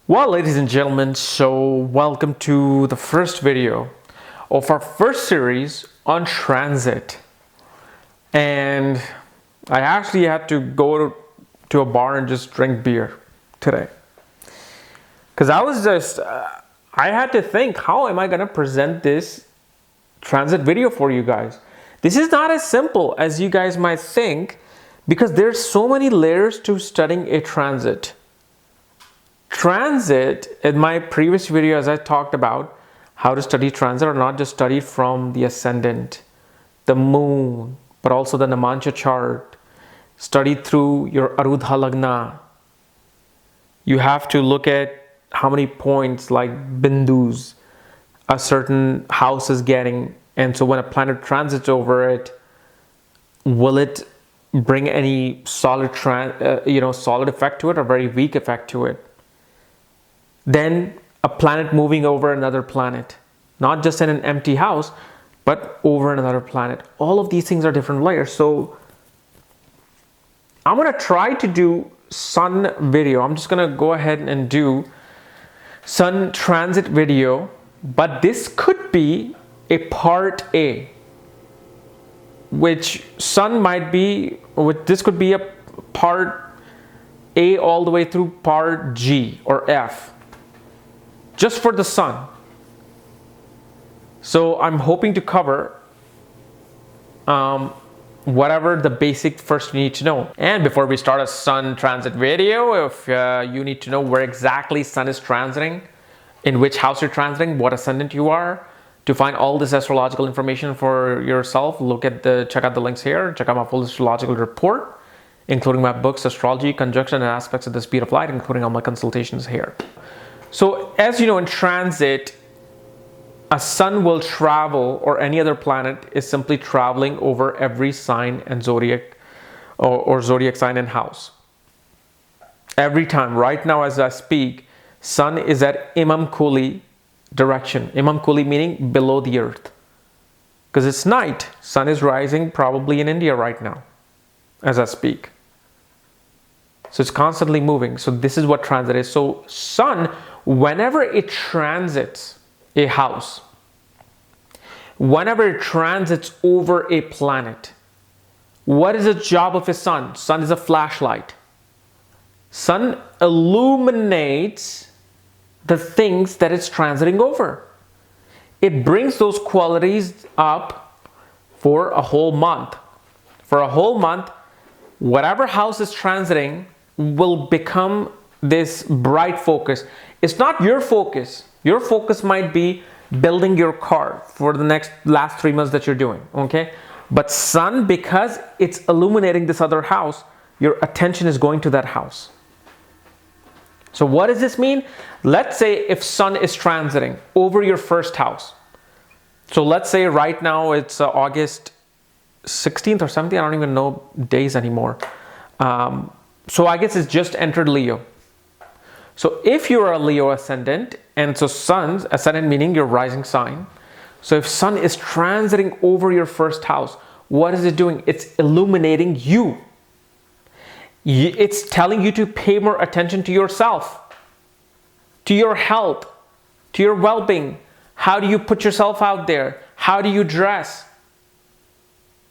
Well, ladies and gentlemen, so welcome to the first video of our first series on transit. And I actually had to go to a bar and just drink beer today. Because I had to think, how am I going to present this transit video for you guys? This is not as simple as you guys might think, because there's so many layers to studying a transit. Transit, in my previous video, as I talked about how to study transit, or not just study from the ascendant, the moon, but also the Namancha chart, studied through your Arudha Lagna. You have to look at how many points, like bindus, a certain house is getting. And so when a planet transits over it, will it bring any solid solid effect to it, or very weak effect to it? Then a planet moving over another planet, not just in an empty house, but over another planet. All of these things are different layers. So I'm going to try to do sun video. I'm just going to go ahead and do sun transit video, but this could be a part A, which sun might be, this could be a part A all the way through part G or F, just for the sun. So I'm hoping to cover whatever the basic first you need to know. And before we start a sun transit video, if you need to know where exactly sun is transiting, in which house you're transiting, what ascendant you are, to find all this astrological information for yourself, check out the links here. Check out my full astrological report, including my books, Astrology, Conjunction, and Aspects of the Speed of Light, including all my consultations here. So as you know, in transit, a sun will travel, or any other planet is simply traveling over every sign and zodiac, or zodiac sign and house. Every time. Right now as I speak, sun is at Imam Kuli direction. Imam Kuli meaning below the earth. Because it's night. Sun is rising probably in India right now as I speak. So it's constantly moving. So this is what transit is. So sun, whenever it transits a house, whenever it transits over a planet, what is the job of a sun? Sun is a flashlight. Sun illuminates the things that it's transiting over. It brings those qualities up for a whole month. For a whole month, whatever house is transiting will become this bright focus. It's not your focus. Your focus might be building your car for the last 3 months that you're doing, okay? But sun, because it's illuminating this other house, your attention is going to that house. So what does this mean? Let's say if sun is transiting over your first house. So let's say right now it's August 16th or 17th. I don't even know days anymore. So I guess it's just entered Leo. So if you're a Leo ascendant, and so sun's ascendant meaning your rising sign. So if sun is transiting over your first house, what is it doing? It's illuminating you. It's telling you to pay more attention to yourself, to your health, to your well-being. How do you put yourself out there? How do you dress?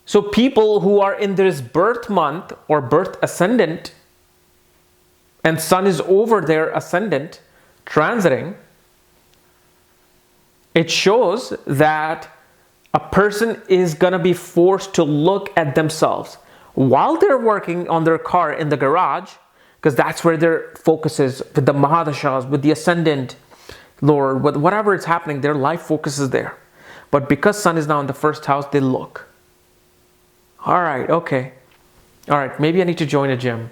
So people who are in this birth month or birth ascendant, and sun is over their ascendant transiting, it shows that a person is going to be forced to look at themselves while they're working on their car in the garage, because that's where their focus is, with the Mahadashas, with the ascendant Lord, with whatever is happening, their life focus is there. But because sun is now in the first house, they look. All right, okay. All right, maybe I need to join a gym.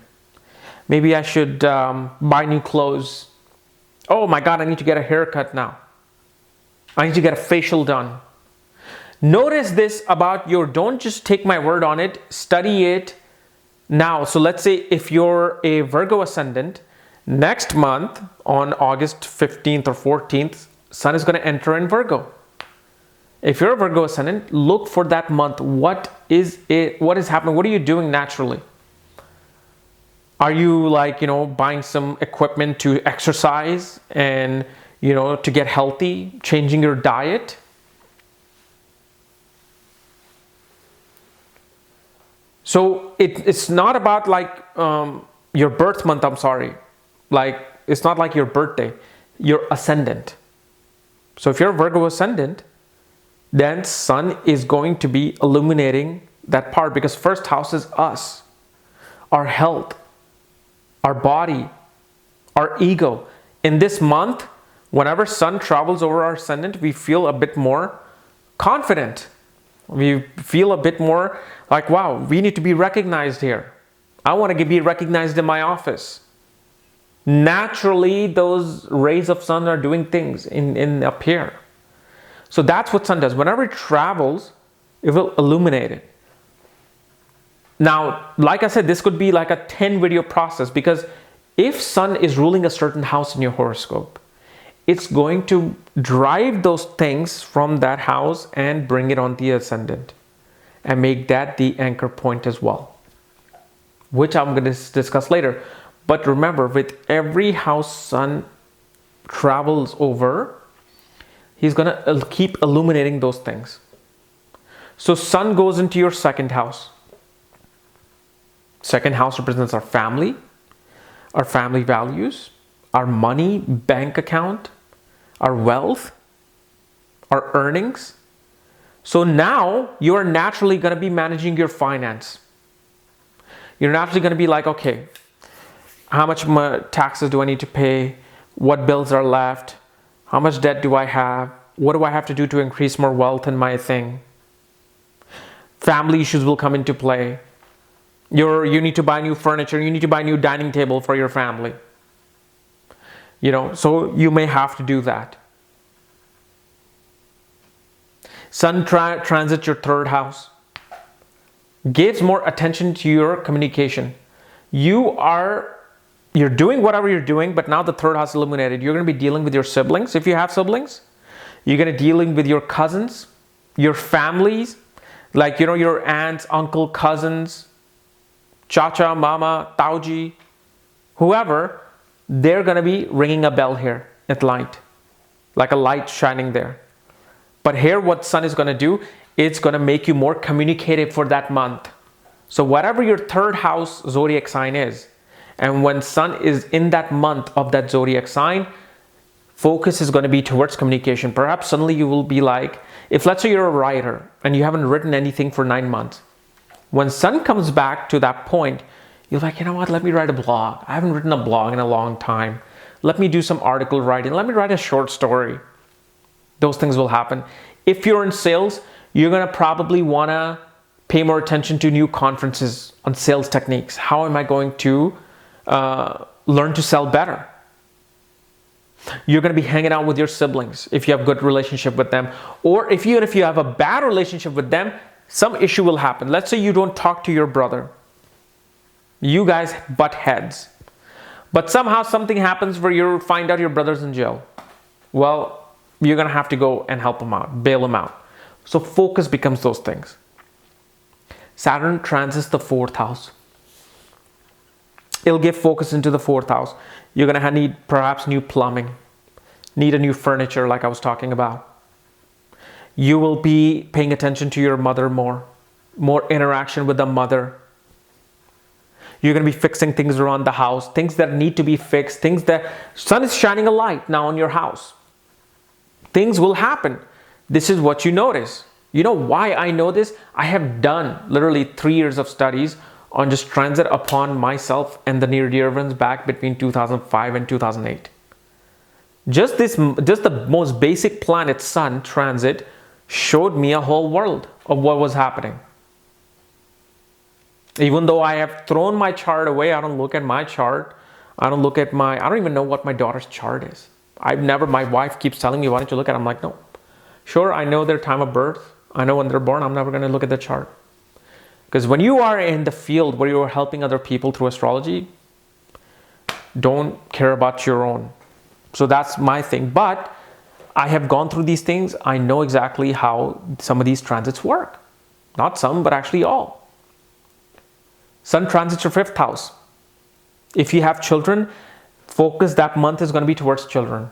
Maybe I should buy new clothes. Oh my God, I need to get a haircut now. I need to get a facial done. Notice this about don't just take my word on it, study it now. So let's say if you're a Virgo ascendant, next month on August 15th or 14th, sun is going to enter in Virgo. If you're a Virgo ascendant, look for that month. What is happening? What are you doing naturally? Are you like, buying some equipment to exercise and, to get healthy, changing your diet? So it's not about like your birth month, I'm sorry. Like, it's not like your birthday, your ascendant. So if you're Virgo ascendant, then Sun is going to be illuminating that part, because first house is us, our health, our body, our ego. In this month, whenever Sun travels over our ascendant, we feel a bit more confident. We feel a bit more like, wow, we need to be recognized here. I want to be recognized in my office. Naturally, those rays of Sun are doing things in up here. So that's what Sun does. Whenever it travels, it will illuminate it. Now, like I said, this could be like a 10 video process, because if Sun is ruling a certain house in your horoscope, it's going to drive those things from that house and bring it on the ascendant and make that the anchor point as well, which I'm going to discuss later. But remember, with every house Sun travels over, he's going to keep illuminating those things. So Sun goes into your second house. Second house represents our family values, our money, bank account, our wealth, our earnings. So now you are naturally going to be managing your finance. You're naturally going to be like, okay, how much taxes do I need to pay? What bills are left? How much debt do I have? What do I have to do to increase more wealth in my thing? Family issues will come into play. You need to buy new furniture. You need to buy a new dining table for your family. So you may have to do that. Sun transit your third house gives more attention to your communication. You're doing whatever you're doing, but now the third house is illuminated. You're going to be dealing with your siblings, if you have siblings. You're going to be dealing with your cousins, your families, like, your aunts, uncle, cousins, chacha, mama, tauji, whoever. They're going to be ringing a bell here at light, like a light shining there. But here, what Sun is going to do, it's going to make you more communicative for that month. So whatever your third house zodiac sign is, and when Sun is in that month of that zodiac sign, focus is going to be towards communication. Perhaps suddenly you will be like, if let's say you're a writer and you haven't written anything for 9 months, when Sun comes back to that point, you're like, you know what, let me write a blog. I haven't written a blog in a long time. Let me do some article writing. Let me write a short story. Those things will happen. If you're in sales, you're going to probably want to pay more attention to new conferences on sales techniques. How am I going to learn to sell better? You're going to be hanging out with your siblings if you have a good relationship with them. Or even if you have a bad relationship with them, some issue will happen. Let's say you don't talk to your brother. You guys butt heads. But somehow something happens where you find out your brother's in jail. Well, you're going to have to go and help him out, bail him out. So focus becomes those things. Saturn transits the fourth house. It'll give focus into the fourth house. You're going to need perhaps new plumbing, need a new furniture like I was talking about. You will be paying attention to your mother more interaction with the mother. You're going to be fixing things around the house, things that need to be fixed, things that Sun is shining a light now on your house. Things will happen. This is what you notice. You know why I know this? I have done literally 3 years of studies on just transit upon myself and the near dear ones back between 2005 and 2008. Just the most basic planet Sun transit showed me a whole world of what was happening. Even though I have thrown my chart away, I don't look at my chart. I don't even know what my daughter's chart is. My wife keeps telling me, why don't you look at it? I'm like, no. Sure, I know their time of birth. I know when they're born. I'm never going to look at the chart. Because when you are in the field where you are helping other people through astrology, don't care about your own. So that's my thing. But I have gone through these things. I know exactly how some of these transits work. Not some, but actually all. Sun transits your fifth house. If you have children, focus that month is going to be towards children.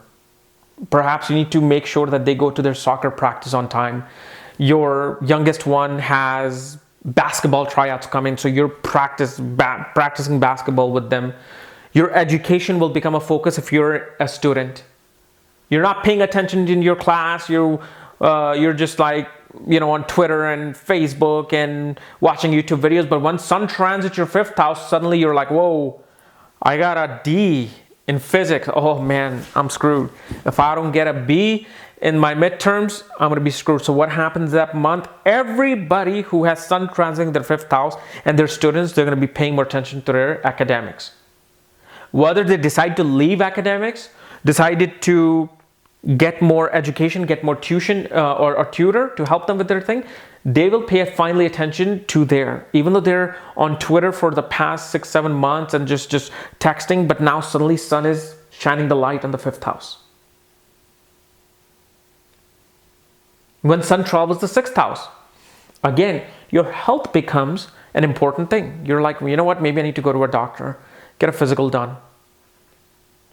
Perhaps you need to make sure that they go to their soccer practice on time. Your youngest one has basketball tryouts coming, so you're practicing basketball with them. Your education will become a focus if you're a student. You're not paying attention in your class. You're just like, on Twitter and Facebook and watching YouTube videos. But when Sun transits your 5th house, suddenly you're like, whoa, I got a D in physics. Oh man, I'm screwed. If I don't get a B in my midterms, I'm going to be screwed. So what happens that month? Everybody who has Sun transiting their 5th house and their students, they're going to be paying more attention to their academics. Whether they decide to leave academics, decided to get more education, get more tuition or a tutor to help them with their thing, they will pay finally attention to even though they're on Twitter for the past 6-7 months and just texting, but now suddenly Sun is shining the light on the 5th house. When Sun travels the 6th house, again, your health becomes an important thing. You're like, you know what, maybe I need to go to a doctor, get a physical done.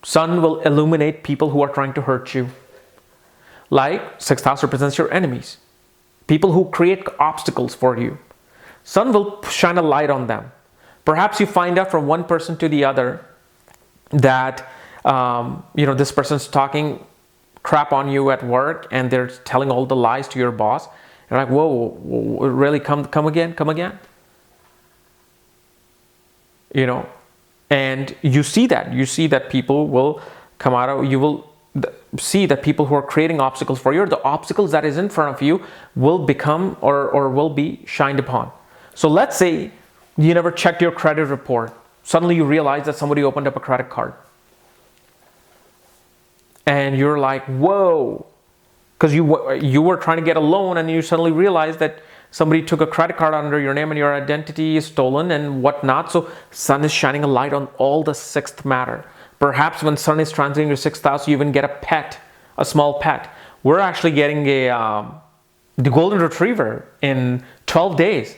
Sun will illuminate people who are trying to hurt you. Like 6th house represents your enemies. People who create obstacles for you. Sun will shine a light on them. Perhaps you find out from one person to the other that, this person's talking crap on you at work and they're telling all the lies to your boss. You're like, whoa, really? Come again? And you see that people will come out of, you will see that people who are creating obstacles for you, the obstacles that is in front of you will become or will be shined upon. So let's say you never checked your credit report. Suddenly you realize that somebody opened up a credit card. And you're like, whoa, because you were trying to get a loan and you suddenly realize that somebody took a credit card under your name and your identity is stolen and whatnot. So Sun is shining a light on all the 6th matter. Perhaps when Sun is transiting your 6th house, you even get a pet, a small pet. We're actually getting the golden retriever in 12 days.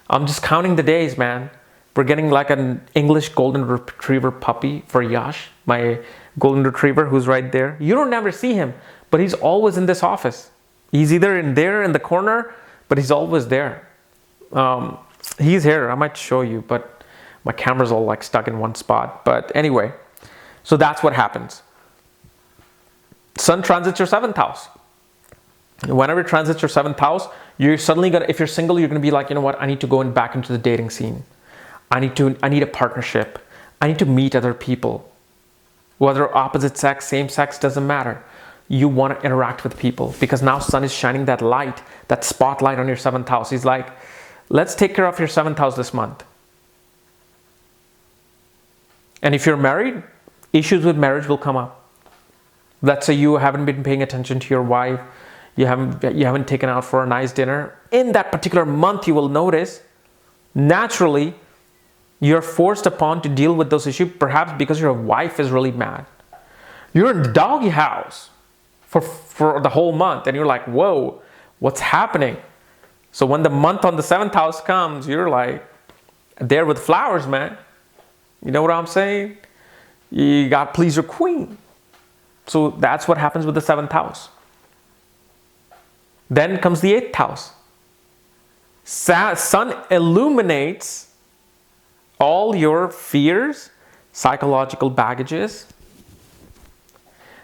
I'm just counting the days, man. We're getting like an English golden retriever puppy for Yash, my golden retriever who's right there. You don't never see him, but he's always in this office. He's either in there in the corner, but he's always there. He's here. I might show you, but my camera's all like stuck in one spot. But anyway, so that's what happens. Sun transits your 7th house. Whenever it transits your 7th house, you're suddenly gonna, if you're single, you're gonna be like, you know what? I need to go back into the dating scene. I need a partnership. I need to meet other people. Whether opposite sex, same sex, doesn't matter. You want to interact with people because now Sun is shining that light, that spotlight on your 7th house. He's like, let's take care of your 7th house this month. And if you're married, issues with marriage will come up. Let's say you haven't been paying attention to your wife. You haven't taken out for a nice dinner. In that particular month, you will notice, naturally, you're forced upon to deal with those issues, perhaps because your wife is really mad. You're in the doggy house for the whole month, and you're like, whoa, what's happening? So when the month on the 7th house comes, you're like, there with flowers, man. You know what I'm saying? You got to please your queen. So that's what happens with the 7th house. Then comes the 8th house. Sun illuminates all your fears, psychological baggages.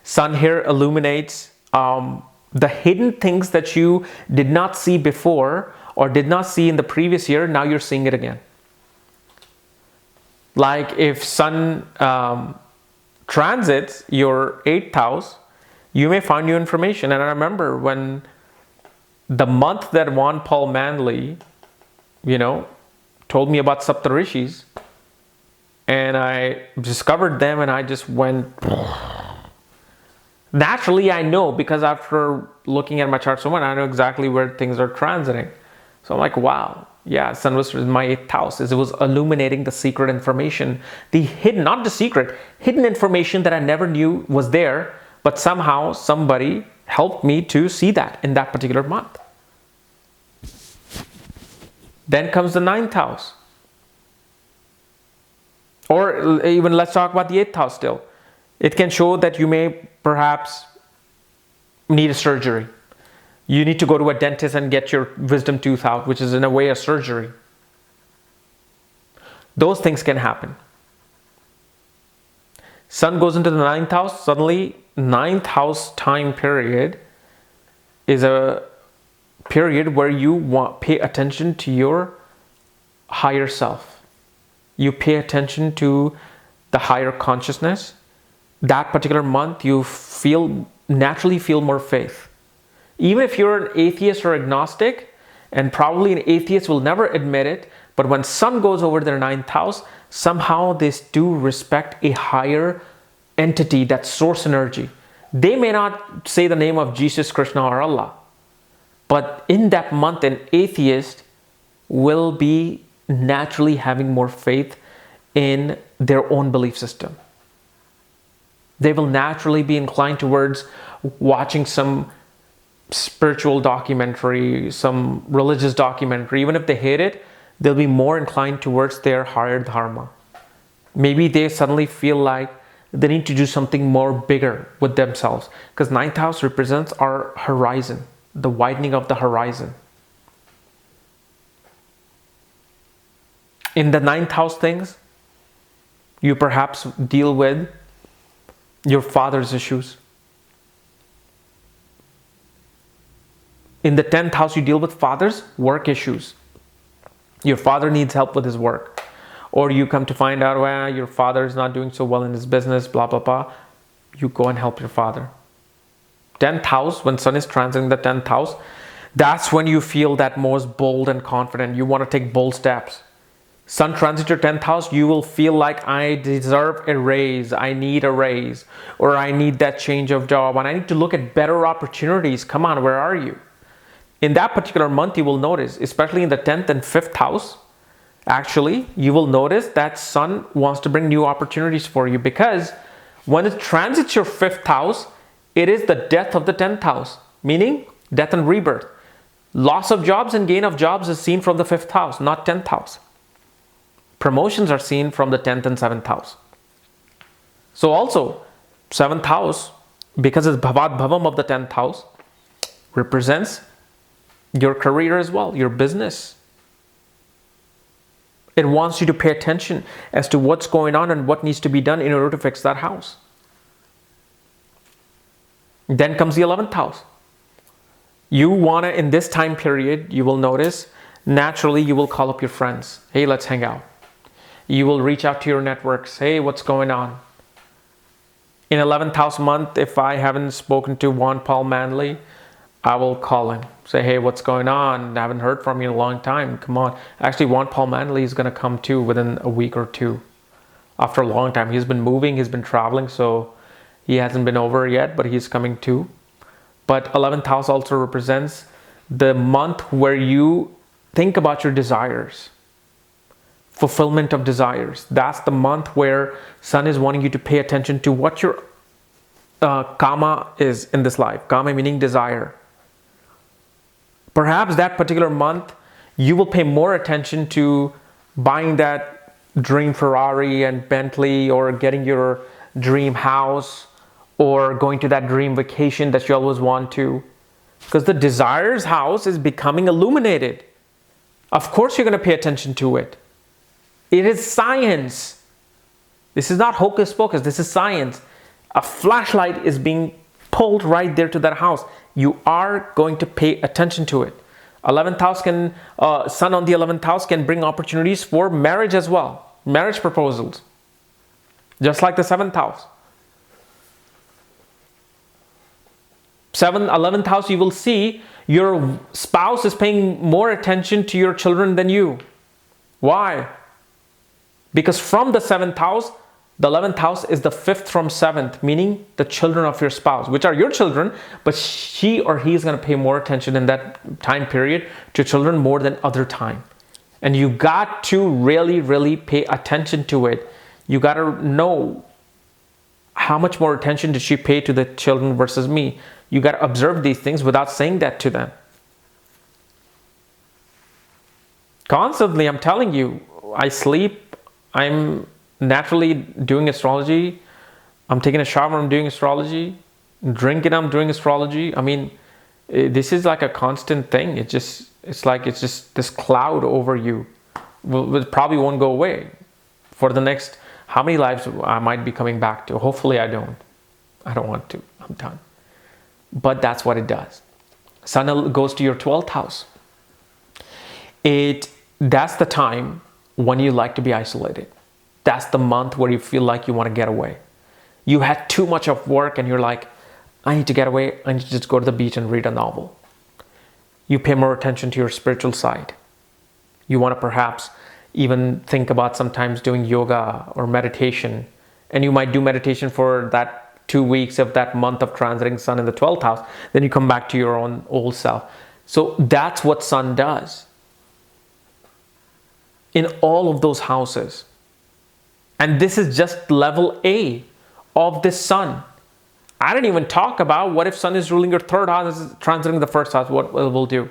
Sun here illuminates the hidden things that you did not see before or did not see in the previous year. Now you're seeing it again. Like if Sun transits your 8th house, you may find new information. And I remember when the month that Juan Paul Manley, told me about Saptarishis, and I discovered them and I just went, naturally I know, because after looking at my chart so much, I know exactly where things are transiting. So I'm like, wow, yeah, Sun was in my 8th house. It was illuminating the secret information, the hidden, not the secret, hidden information that I never knew was there, but somehow somebody helped me to see that in that particular month. Then comes the 9th house. Or even let's talk about the 8th house still. It can show that you may perhaps need a surgery. You need to go to a dentist and get your wisdom tooth out, which is in a way a surgery. Those things can happen. Sun goes into the 9th house. Suddenly, 9th house time period is a period where you pay attention to your higher self. You pay attention to the higher consciousness. That particular month, you naturally feel more faith. Even if you're an atheist or agnostic, and probably an atheist will never admit it, but when Sun goes over their 9th house, somehow they do respect a higher entity, that source energy. They may not say the name of Jesus, Krishna, or Allah, but in that month, an atheist will be naturally having more faith in their own belief system. They will naturally be inclined towards watching some spiritual documentary, some religious documentary. Even if they hate it, they'll be more inclined towards their higher dharma. Maybe they suddenly feel like they need to do something more bigger with themselves, because 9th house represents our horizon, the widening of the horizon. In the 9th house things, you perhaps deal with your father's issues. In the 10th house, you deal with father's work issues. Your father needs help with his work. Or you come to find out, well, your father is not doing so well in his business, blah, blah, blah. You go and help your father. 10th house, when Sun is transiting the 10th house, that's when you feel that most bold and confident. You want to take bold steps. Sun transit your 10th house, you will feel like I deserve a raise, I need a raise, or I need that change of job, and I need to look at better opportunities. Come on, where are you? In that particular month, you will notice, especially in the 10th and 5th house, actually, you will notice that Sun wants to bring new opportunities for you, because when it transits your 5th house, it is the death of the 10th house, meaning death and rebirth. Loss of jobs and gain of jobs is seen from the 5th house, not 10th house. Promotions are seen from the 10th and 7th house. So also, 7th house, because it's Bhavad Bhavam of the 10th house, represents your career as well, your business. It wants you to pay attention as to what's going on and what needs to be done in order to fix that house. Then comes the 11th house. You want to, in this time period, you will notice, naturally you will call up your friends. Hey, let's hang out. You will reach out to your networks. Hey, what's going on? In 11th house month, if I haven't spoken to Juan Paul Manley, I will call him. Say, hey, what's going on? I haven't heard from you in a long time. Come on. Actually, Juan Paul Manley is going to come too within a week or two. After a long time. He's been moving, he's been traveling, so he hasn't been over yet, but he's coming too. But 11th house also represents the month where you think about your desires. Fulfillment of desires. That's the month where Sun is wanting you to pay attention to what your kama is in this life. Kama meaning desire. Perhaps that particular month, you will pay more attention to buying that dream Ferrari and Bentley, or getting your dream house, or going to that dream vacation that you always want to. Because the desires house is becoming illuminated. Of course you're going to pay attention to it. It is science. This is not hocus pocus. This is science. A flashlight is being pulled right there to that house. You are going to pay attention to it. 11th house can, Sun on the 11th house can bring opportunities for marriage as well. Marriage proposals. Just like the 7th house. 11th house, you will see your spouse is paying more attention to your children than you. Why? Because from the 7th house, the 11th house is the 5th from 7th, meaning the children of your spouse, which are your children, but she or he is going to pay more attention in that time period to children more than other time. And you got to really, really pay attention to it. You got to know how much more attention did she pay to the children versus me. You got to observe these things without saying that to them. Constantly, I'm telling you, I sleep, I'm naturally doing astrology. I'm taking a shower, I'm doing astrology. Drinking, I'm doing astrology. I mean, this is like a constant thing. It's just this cloud over you. It probably won't go away for the next, how many lives I might be coming back to. Hopefully I don't want to. I'm done. But that's what it does. Sun goes to your 12th house. That's the time when you like to be isolated. That's the month where you feel like you want to get away. You had too much of work and you're like, I need to get away. I need to just go to the beach and read a novel. You pay more attention to your spiritual side. You want to perhaps even think about sometimes doing yoga or meditation. And you might do meditation for that 2 weeks of that month of transiting Sun in the 12th house. Then you come back to your own old self. So that's what Sun does in all of those houses. And this is just level A of this Sun. I didn't even talk about what if Sun is ruling your 3rd house and is transiting the 1st house, what it will do.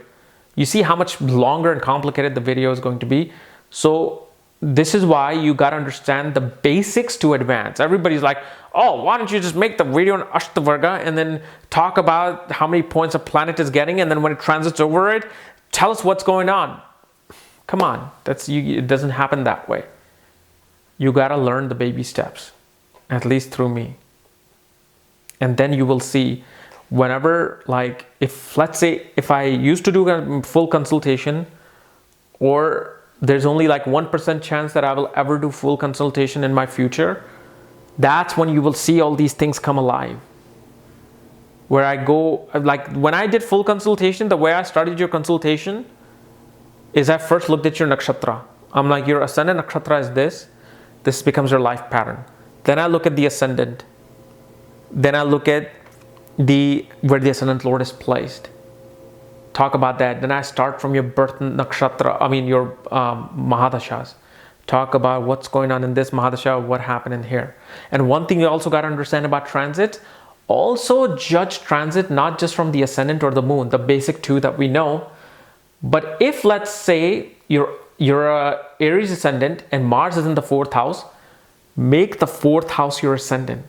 You see how much longer and complicated the video is going to be. So this is why you got to understand the basics to advance. Everybody's like, oh, why don't you just make the video on Ashtavarga and then talk about how many points a planet is getting, and then when it transits over it, tell us what's going on. Come on, it doesn't happen that way. You got to learn the baby steps, at least through me. And then you will see whenever, like, let's say if I used to do a full consultation, or there's only like 1% chance that I will ever do full consultation in my future, that's when you will see all these things come alive. Where I go, like when I did full consultation, the way I started your consultation is I first looked at your nakshatra. I'm like, your ascendant nakshatra is this. This becomes your life pattern. Then I look at the ascendant. Then I look at where the ascendant lord is placed. Talk about that. Then I start from your birth nakshatra, your mahadashas. Talk about what's going on in this mahadasha, what happened in here. And one thing you also got to understand about transit, also judge transit not just from the ascendant or the moon, the basic two that we know. But if, let's say, you're a Aries ascendant and Mars is in the 4th house, make the 4th house your ascendant.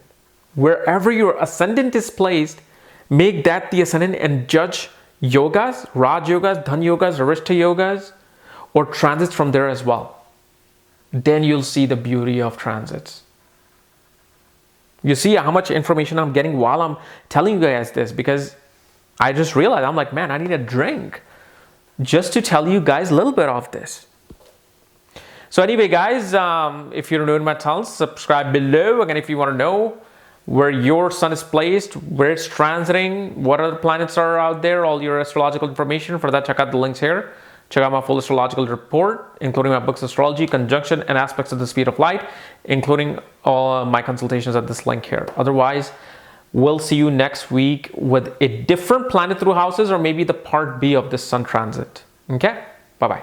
Wherever your ascendant is placed, make that the ascendant and judge yogas, Raj yogas, Dhan yogas, Arishta yogas, or transits from there as well. Then you'll see the beauty of transits. You see how much information I'm getting while I'm telling you guys this, because I just realized, I'm like, man, I need a drink just to tell you guys a little bit of this. So anyway, guys, if you're new to my channel, subscribe below. Again, if you want to know where your sun is placed, where it's transiting, what other planets are out there, all your astrological information, for that, check out the links here. Check out my full astrological report, including my books, Astrology, Conjunction, and Aspects of the Speed of Light, including all my consultations at this link here. Otherwise, we'll see you next week with a different planet through houses, or maybe the part B of this sun transit. Okay? Bye-bye.